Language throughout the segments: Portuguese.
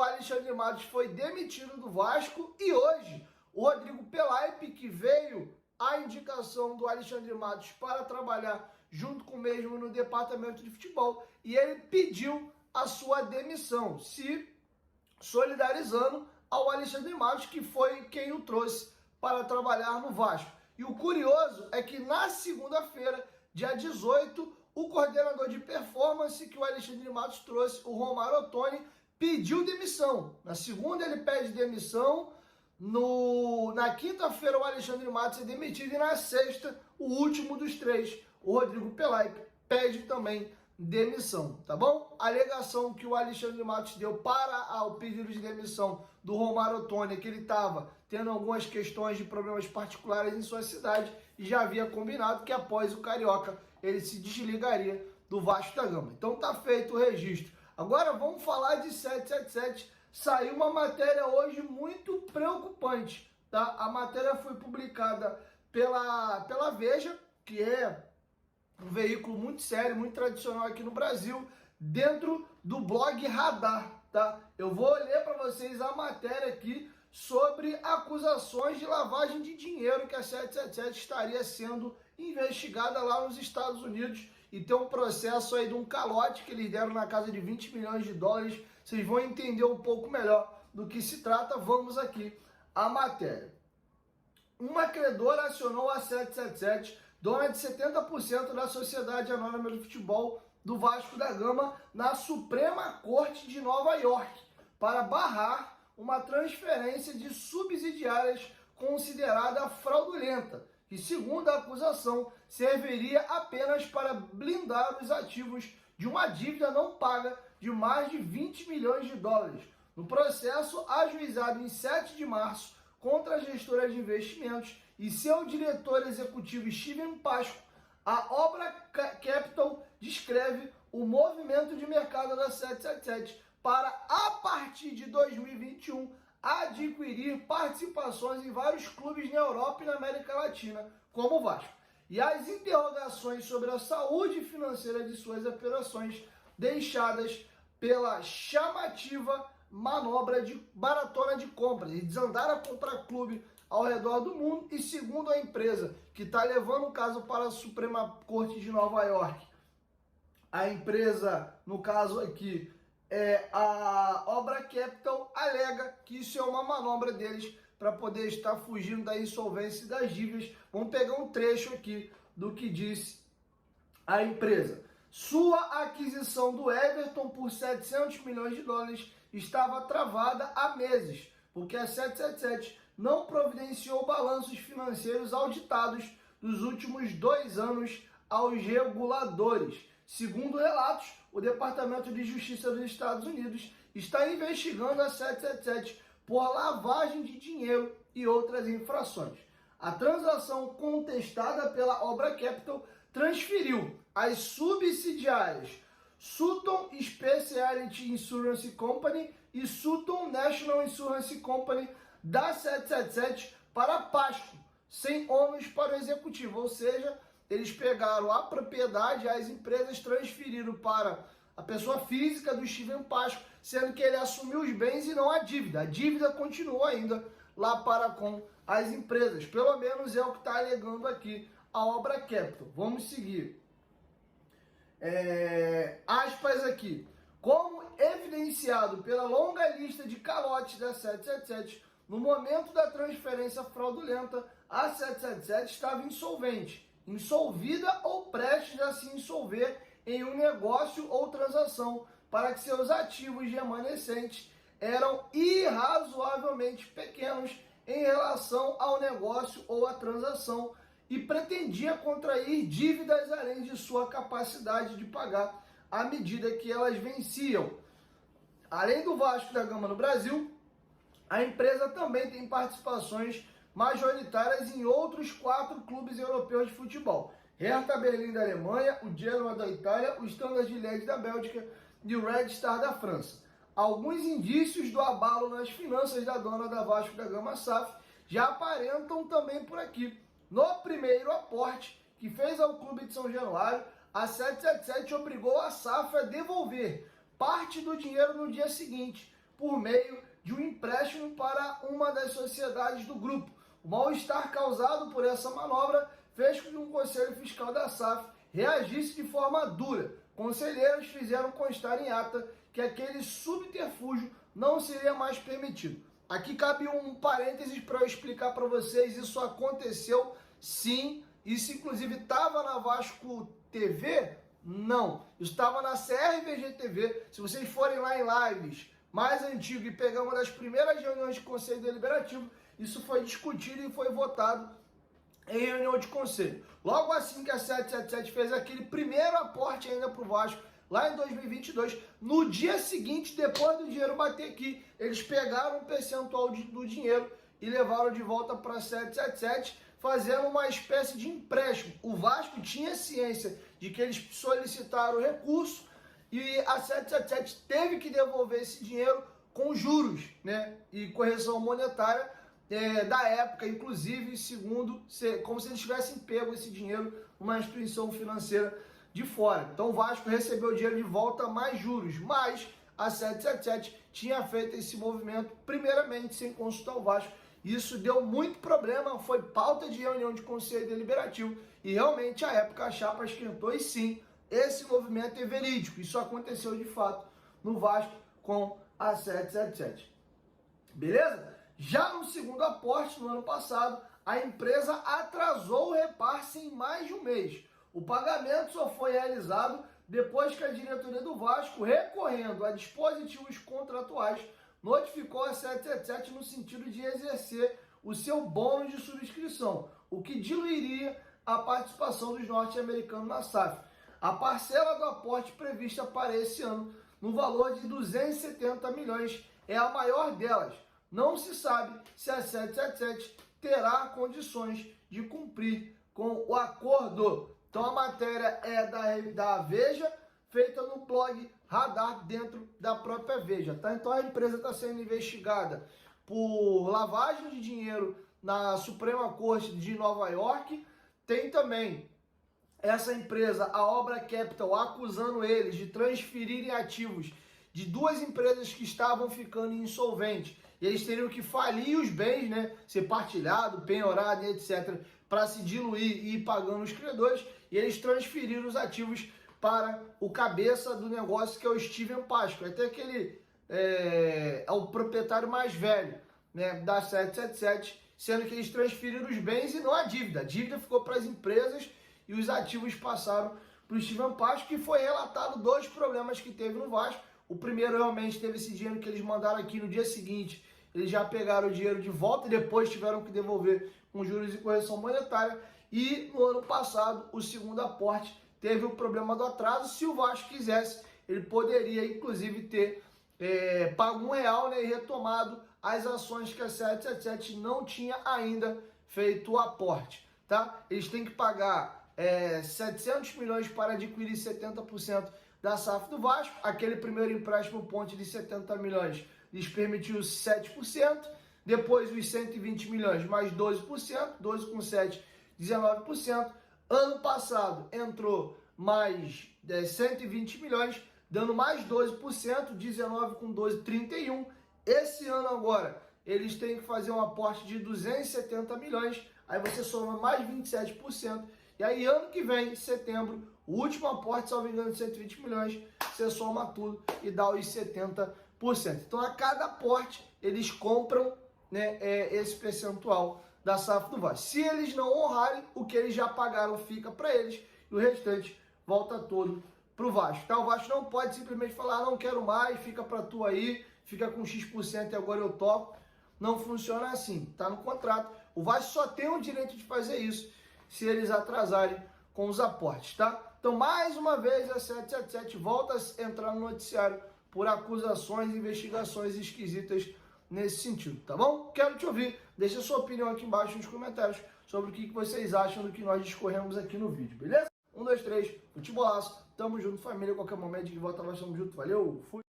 Alexandre Matos foi demitido do Vasco e hoje o Rodrigo Pelaip, que veio à indicação do Alexandre Matos para trabalhar junto com o mesmo no departamento de futebol, e ele pediu a sua demissão, se solidarizando ao Alexandre Matos, que foi quem o trouxe para trabalhar no Vasco. E o curioso é que na segunda-feira, dia 18, o coordenador de performance que o Alexandre Matos trouxe, o Romário Ottoni, pediu demissão. Na segunda ele pede demissão, na quinta-feira o Alexandre Matos é demitido e na sexta, o último dos três, o Rodrigo Pelaip, pede também demissão, tá bom? A alegação que o Alexandre Matos deu para o pedido de demissão do Romário Ottoni é que ele estava tendo algumas questões de problemas particulares em sua cidade e já havia combinado que após o Carioca ele se desligaria do Vasco da Gama. Então tá feito o registro. Agora vamos falar de 777. Saiu uma matéria hoje muito preocupante, tá? A matéria foi publicada pela Veja, que é um veículo muito sério, muito tradicional aqui no Brasil, dentro do blog Radar, tá? Eu vou ler para vocês a matéria aqui sobre acusações de lavagem de dinheiro que a 777 estaria sendo investigada lá nos Estados Unidos e tem um processo aí de um calote que eles deram na casa de 20 milhões de dólares. Vocês vão entender um pouco melhor do que se trata. Vamos aqui à matéria. Uma credora acionou a 777, dona de 70% da Sociedade Anônima do Futebol do Vasco da Gama, na Suprema Corte de Nova York, para barrar uma transferência de subsidiárias considerada fraudulenta, que, segundo a acusação, serviria apenas para blindar os ativos de uma dívida não paga de mais de 20 milhões de dólares. No processo ajuizado em 7 de março contra a gestora de investimentos e seu diretor executivo Steven Pasco, a Obra Capital descreve o movimento de mercado da 777 para, a partir de 2021, adquirir participações em vários clubes na Europa e na América Latina, como o Vasco. E as interrogações sobre a saúde financeira de suas operações deixadas pela chamativa manobra de maratona de compras. Eles andaram a comprar clube ao redor do mundo e, segundo a empresa que está levando o caso para a Suprema Corte de Nova York, a empresa, no caso aqui, a Obra Capital, alega que isso é uma manobra deles para poder estar fugindo da insolvência e das dívidas. Vamos pegar um trecho aqui do que disse a empresa. Sua aquisição do Everton por 700 milhões de dólares estava travada há meses, porque a 777 não providenciou balanços financeiros auditados dos últimos 2 anos aos reguladores. Segundo relatos, o Departamento de Justiça dos Estados Unidos está investigando a 777 por lavagem de dinheiro e outras infrações. A transação contestada pela Obra Capital transferiu as subsidiárias Sutton Specialty Insurance Company e Sutton National Insurance Company da 777 para Pasco, sem ônus para o executivo, ou seja, eles pegaram a propriedade, as empresas transferiram para a pessoa física do Steven Pasco, sendo que ele assumiu os bens e não a dívida. A dívida continua ainda lá para com as empresas. Pelo menos é o que está alegando aqui a Obra Capital. Vamos seguir. Aspas aqui. Como evidenciado pela longa lista de calotes da 777, no momento da transferência fraudulenta, a 777 estava insolvente, insolvida ou prestes a se insolver em um negócio ou transação para que seus ativos remanescentes eram irrazoavelmente pequenos em relação ao negócio ou à transação e pretendia contrair dívidas além de sua capacidade de pagar à medida que elas venciam. Além do Vasco da Gama no Brasil, a empresa também tem participações majoritárias em outros 4 clubes europeus de futebol. Hertha Berlim da Alemanha, o Genoa da Itália, o Standard Liège da Bélgica e o Red Star da França. Alguns indícios do abalo nas finanças da dona da Vasco da Gama SAF já aparentam também por aqui. No primeiro aporte que fez ao clube de São Januário, a 777 obrigou a SAF a devolver parte do dinheiro no dia seguinte, por meio de um empréstimo para uma das sociedades do grupo. O mal-estar causado por essa manobra fez com que um conselho fiscal da SAF reagisse de forma dura. Conselheiros fizeram constar em ata que aquele subterfúgio não seria mais permitido. Aqui cabe um parênteses para eu explicar para vocês, isso aconteceu sim, isso inclusive estava na Vasco TV? Não, isso estava na CRVG TV. Se vocês forem lá em lives mais antigo e pegar uma das primeiras reuniões de Conselho Deliberativo, isso foi discutido e foi votado em reunião de conselho. Logo assim que a 777 fez aquele primeiro aporte ainda para o Vasco, lá em 2022, no dia seguinte, depois do dinheiro bater aqui, eles pegaram um percentual do dinheiro e levaram de volta para a 777, fazendo uma espécie de empréstimo. O Vasco tinha ciência de que eles solicitaram o recurso e a 777 teve que devolver esse dinheiro com juros, né, e correção monetária da época, inclusive, segundo, como se eles tivessem pego esse dinheiro numa instituição financeira de fora. Então o Vasco recebeu o dinheiro de volta mais juros, mas a 777 tinha feito esse movimento primeiramente sem consultar o Vasco. Isso deu muito problema, foi pauta de reunião de conselho deliberativo e realmente à época a chapa esquentou e sim, esse movimento é verídico. Isso aconteceu de fato no Vasco com a 777. Beleza? Já no segundo aporte, no ano passado, a empresa atrasou o repasse em mais de um mês. O pagamento só foi realizado depois que a diretoria do Vasco, recorrendo a dispositivos contratuais, notificou a 777 no sentido de exercer o seu bônus de subscrição, o que diluiria a participação dos norte-americanos na SAF. A parcela do aporte prevista para esse ano, no valor de 270 milhões, é a maior delas. Não se sabe se a 777 terá condições de cumprir com o acordo. Então a matéria é da Veja, feita no blog Radar, dentro da própria Veja. Tá? Então a empresa está sendo investigada por lavagem de dinheiro na Suprema Corte de Nova York. Tem também essa empresa, a Obra Capital, acusando eles de transferirem ativos de duas empresas que estavam ficando insolventes. E eles teriam que falir os bens, né, ser partilhado, penhorado e etc., para se diluir e ir pagando os credores. E eles transferiram os ativos para o cabeça do negócio, que é o Steven Pasqua. Até aquele é o proprietário mais velho, né, da 777, sendo que eles transferiram os bens e não a dívida. A dívida ficou para as empresas e os ativos passaram para o Steven Pasqua, que foi relatado dois problemas que teve no Vasco. O primeiro realmente teve esse dinheiro que eles mandaram aqui no dia seguinte, eles já pegaram o dinheiro de volta e depois tiveram que devolver com juros e correção monetária. E no ano passado, o segundo aporte teve o problema do atraso. Se o Vasco quisesse, ele poderia inclusive ter pago R$1, né, e retomado as ações que a 777 não tinha ainda feito o aporte. Tá? Eles têm que pagar 700 milhões para adquirir 70% da SAF do Vasco. Aquele primeiro empréstimo ponte de 70 milhões lhes permitiu 7%, depois os 120 milhões mais 12%, 12 com 7, 19%. Ano passado entrou mais 120 milhões, dando mais 12%, 19 com 12, 31. Esse ano agora, eles têm que fazer um aporte de 270 milhões, aí você soma mais 27%, e aí ano que vem, setembro, o último aporte, salvo engano, de 120 milhões, você soma tudo e dá os 70%. Então, a cada aporte, eles compram, né, esse percentual da SAF do Vasco. Se eles não honrarem, o que eles já pagaram fica para eles e o restante volta todo para o Vasco. Tá? O Vasco não pode simplesmente falar, não quero mais, fica para tu aí, fica com X% e agora eu toco. Não funciona assim, tá no contrato. O Vasco só tem o direito de fazer isso se eles atrasarem com os aportes, tá? Então, mais uma vez, a 777 volta a entrar no noticiário por acusações e investigações esquisitas nesse sentido, tá bom? Quero te ouvir. Deixa a sua opinião aqui embaixo nos comentários sobre o que vocês acham do que nós discorremos aqui no vídeo, beleza? 1, 2, 3, futebolaço. Tamo junto, família. Qualquer momento de volta, nós estamos juntos. Valeu, fui.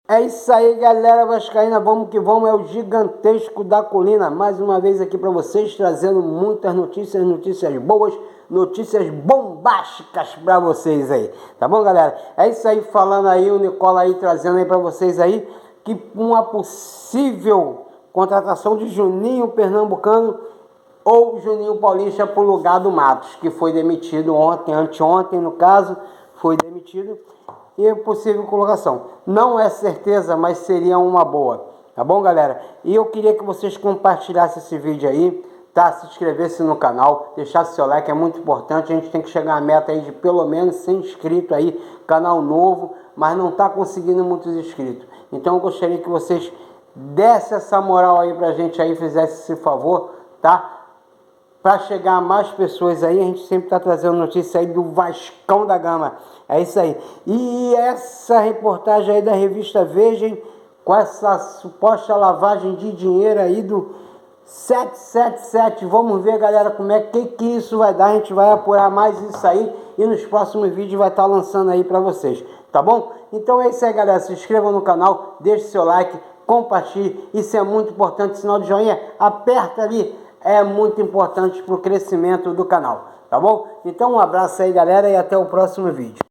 É isso aí, galera vascaína, vamos que vamos, é o Gigantesco da Colina, mais uma vez aqui para vocês, trazendo muitas notícias, notícias boas, notícias bombásticas para vocês aí, tá bom, galera? É isso aí, falando aí, o Nicola aí, trazendo aí para vocês aí, que uma possível contratação de Juninho Pernambucano ou Juninho Paulista para o lugar do Matos, que foi demitido ontem, anteontem no caso, foi demitido, e possível colocação. Não é certeza, mas seria uma boa, tá bom, galera? E eu queria que vocês compartilhassem esse vídeo aí, tá? Se inscrevesse no canal, deixasse seu like, é muito importante. A gente tem que chegar à meta aí de pelo menos 100 inscritos aí, canal novo, mas não tá conseguindo muitos inscritos. Então eu gostaria que vocês dessem essa moral aí pra gente aí, fizesse esse favor, tá? Para chegar a mais pessoas aí, a gente sempre está trazendo notícia aí do Vascão da Gama. É isso aí. E essa reportagem aí da revista Veja, com essa suposta lavagem de dinheiro aí do 777. Vamos ver, galera, como é que isso vai dar. A gente vai apurar mais isso aí e nos próximos vídeos vai estar lançando aí para vocês. Tá bom? Então é isso aí, galera. Se inscrevam no canal, deixe seu like, compartilhe. Isso é muito importante. Sinal de joinha, aperta ali. É muito importante para o crescimento do canal, tá bom? Então um abraço aí, galera, e até o próximo vídeo.